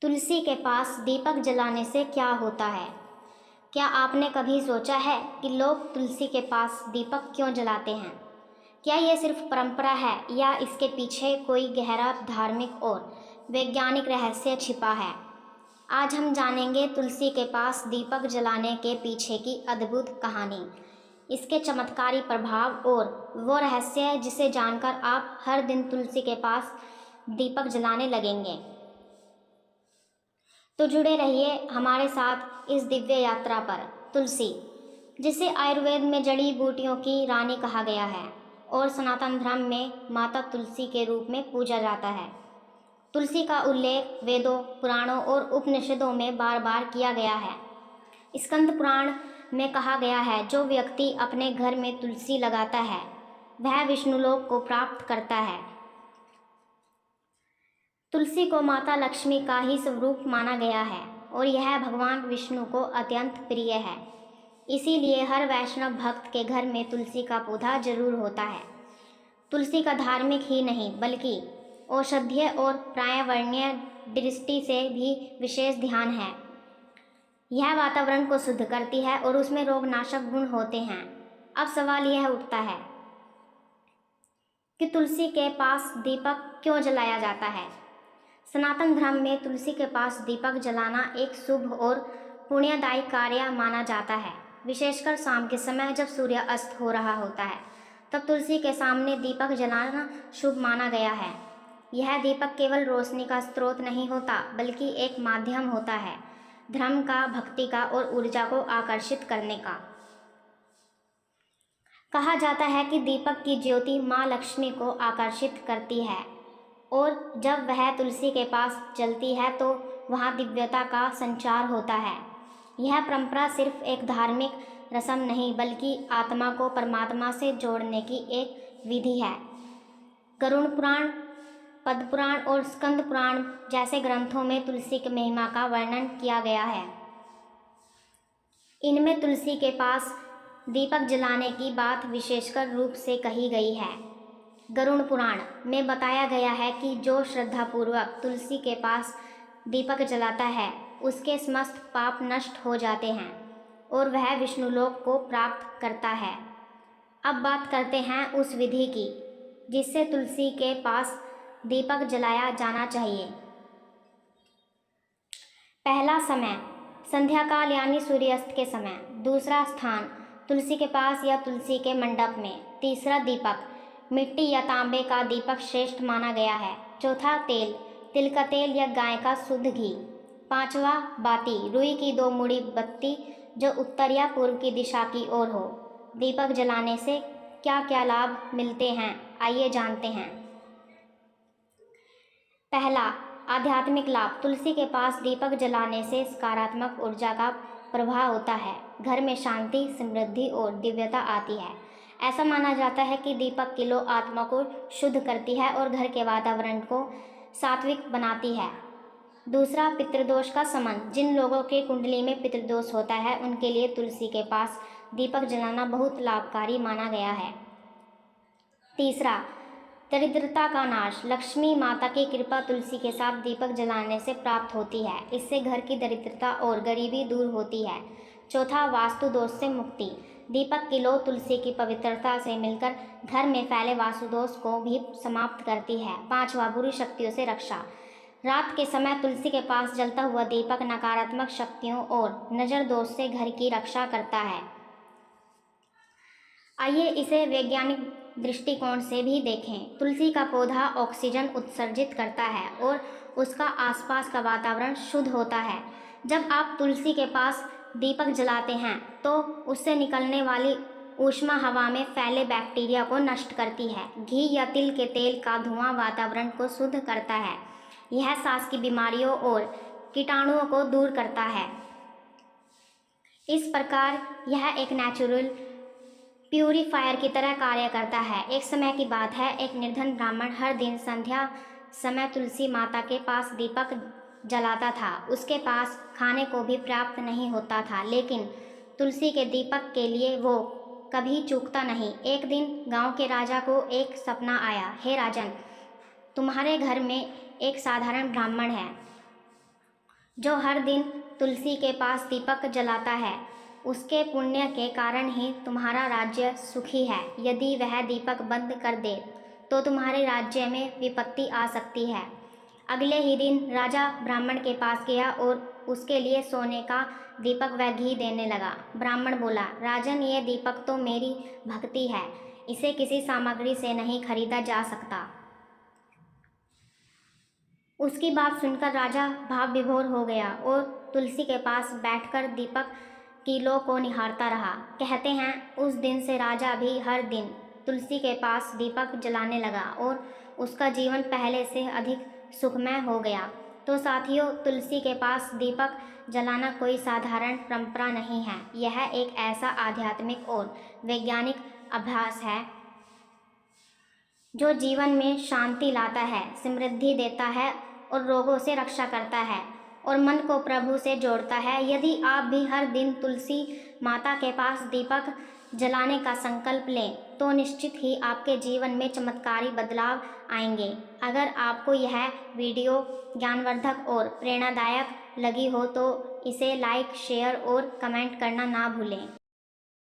तुलसी के पास दीपक जलाने से क्या होता है? क्या आपने कभी सोचा है कि लोग तुलसी के पास दीपक क्यों जलाते हैं? क्या ये सिर्फ परंपरा है या इसके पीछे कोई गहरा धार्मिक और वैज्ञानिक रहस्य छिपा है? आज हम जानेंगे तुलसी के पास दीपक जलाने के पीछे की अद्भुत कहानी, इसके चमत्कारी प्रभाव और वो रहस्य जिसे जानकर आप हर दिन तुलसी के पास दीपक जलाने लगेंगे। तो जुड़े रहिए हमारे साथ इस दिव्य यात्रा पर। तुलसी, जिसे आयुर्वेद में जड़ी बूटियों की रानी कहा गया है और सनातन धर्म में माता तुलसी के रूप में पूजा जाता है। तुलसी का उल्लेख वेदों, पुराणों और उपनिषदों में बार बार किया गया है। स्कंद पुराण में कहा गया है, जो व्यक्ति अपने घर में तुलसी लगाता है वह विष्णुलोक को प्राप्त करता है। तुलसी को माता लक्ष्मी का ही स्वरूप माना गया है और यह भगवान विष्णु को अत्यंत प्रिय है। इसीलिए हर वैष्णव भक्त के घर में तुलसी का पौधा जरूर होता है। तुलसी का धार्मिक ही नहीं बल्कि औषधीय और पर्यावरणीय दृष्टि से भी विशेष ध्यान है। यह वातावरण को शुद्ध करती है और उसमें रोगनाशक गुण होते हैं। अब सवाल यह उठता है कि तुलसी के पास दीपक क्यों जलाया जाता है? सनातन धर्म में तुलसी के पास दीपक जलाना एक शुभ और पुण्यदायी कार्य माना जाता है। विशेषकर शाम के समय जब सूर्य अस्त हो रहा होता है तब तुलसी के सामने दीपक जलाना शुभ माना गया है। यह दीपक केवल रोशनी का स्रोत नहीं होता बल्कि एक माध्यम होता है धर्म का, भक्ति का और ऊर्जा को आकर्षित करने का। कहा जाता है कि दीपक की ज्योति माँ लक्ष्मी को आकर्षित करती है और जब वह तुलसी के पास जलती है तो वहाँ दिव्यता का संचार होता है। यह परंपरा सिर्फ एक धार्मिक रस्म नहीं बल्कि आत्मा को परमात्मा से जोड़ने की एक विधि है। गरुड़ पुराण, पद्म पुराण और स्कंद पुराण जैसे ग्रंथों में तुलसी की महिमा का वर्णन किया गया है। इनमें तुलसी के पास दीपक जलाने की बात विशेषकर रूप से कही गई है। गरुड़ पुराण में बताया गया है कि जो श्रद्धापूर्वक तुलसी के पास दीपक जलाता है उसके समस्त पाप नष्ट हो जाते हैं और वह विष्णुलोक को प्राप्त करता है। अब बात करते हैं उस विधि की जिससे तुलसी के पास दीपक जलाया जाना चाहिए। पहला समय संध्या काल यानी सूर्यास्त के समय। दूसरा स्थान तुलसी के पास या तुलसी के मंडप में। तीसरा दीपक मिट्टी या तांबे का दीपक श्रेष्ठ माना गया है। चौथा तेल, तिल का तेल या गाय का शुद्ध घी। पांचवा बाती, रुई की 2 मुड़ी बत्ती जो उत्तर या पूर्व की दिशा की ओर हो। दीपक जलाने से क्या क्या लाभ मिलते हैं आइए जानते हैं। पहला, आध्यात्मिक लाभ। तुलसी के पास दीपक जलाने से सकारात्मक ऊर्जा का प्रवाह होता है। घर में शांति, समृद्धि और दिव्यता आती है। ऐसा माना जाता है कि दीपक की लौ आत्मा को शुद्ध करती है और घर के वातावरण को सात्विक बनाती है। दूसरा, पितृदोष का शमन। जिन लोगों के कुंडली में पितृदोष होता है उनके लिए तुलसी के पास दीपक जलाना बहुत लाभकारी माना गया है। तीसरा, दरिद्रता का नाश। लक्ष्मी माता की कृपा तुलसी के साथ दीपक जलाने से प्राप्त होती है। इससे घर की दरिद्रता और गरीबी दूर होती है। चौथा, वास्तु दोष से मुक्ति। दीपक की लौ तुलसी की पवित्रता से मिलकर घर में फैले वास्तु दोष को भी समाप्त करती है। पांचवा, बुरी शक्तियों से रक्षा। रात के समय तुलसी के पास जलता हुआ दीपक नकारात्मक शक्तियों और नज़र दोष से घर की रक्षा करता है। आइए इसे वैज्ञानिक दृष्टिकोण से भी देखें। तुलसी का पौधा ऑक्सीजन उत्सर्जित करता है और उसका आसपास का वातावरण शुद्ध होता है। जब आप तुलसी के पास दीपक जलाते हैं तो उससे निकलने वाली ऊष्मा हवा में फैले बैक्टीरिया को नष्ट करती है। घी या तिल के तेल का धुआं वातावरण को शुद्ध करता है। यह सांस की बीमारियों और कीटाणुओं को दूर करता है। इस प्रकार यह एक नेचुरल प्यूरीफायर की तरह कार्य करता है। एक समय की बात है, एक निर्धन ब्राह्मण हर दिन संध्या समय तुलसी माता के पास दीपक जलाता था। उसके पास खाने को भी प्राप्त नहीं होता था, लेकिन तुलसी के दीपक के लिए वो कभी चूकता नहीं। एक दिन गांव के राजा को एक सपना आया। हे राजन, तुम्हारे घर में एक साधारण ब्राह्मण है जो हर दिन तुलसी के पास दीपक जलाता है, उसके पुण्य के कारण ही तुम्हारा राज्य सुखी है। यदि वह दीपक बंद कर दे तो तुम्हारे राज्य में विपत्ति आ सकती है। अगले ही दिन राजा ब्राह्मण के पास गया और उसके लिए सोने का दीपक व घी देने लगा। ब्राह्मण बोला, राजन, ये दीपक तो मेरी भक्ति है, इसे किसी सामग्री से नहीं खरीदा जा सकता। उसकी बात सुनकर राजा भाव विभोर हो गया और तुलसी के पास बैठकर दीपक की लौ को निहारता रहा। कहते हैं, उस दिन से राजा भी हर दिन तुलसी के पास दीपक जलाने लगा और उसका जीवन पहले से अधिक सुखमय हो गया। तो साथियों, तुलसी के पास दीपक जलाना कोई साधारण परंपरा नहीं है। यह एक ऐसा आध्यात्मिक और वैज्ञानिक अभ्यास है जो जीवन में शांति लाता है, समृद्धि देता है और रोगों से रक्षा करता है और मन को प्रभु से जोड़ता है। यदि आप भी हर दिन तुलसी माता के पास दीपक जलाने का संकल्प लें तो निश्चित ही आपके जीवन में चमत्कारी बदलाव आएंगे। अगर आपको यह वीडियो ज्ञानवर्धक और प्रेरणादायक लगी हो तो इसे लाइक, शेयर और कमेंट करना ना भूलें।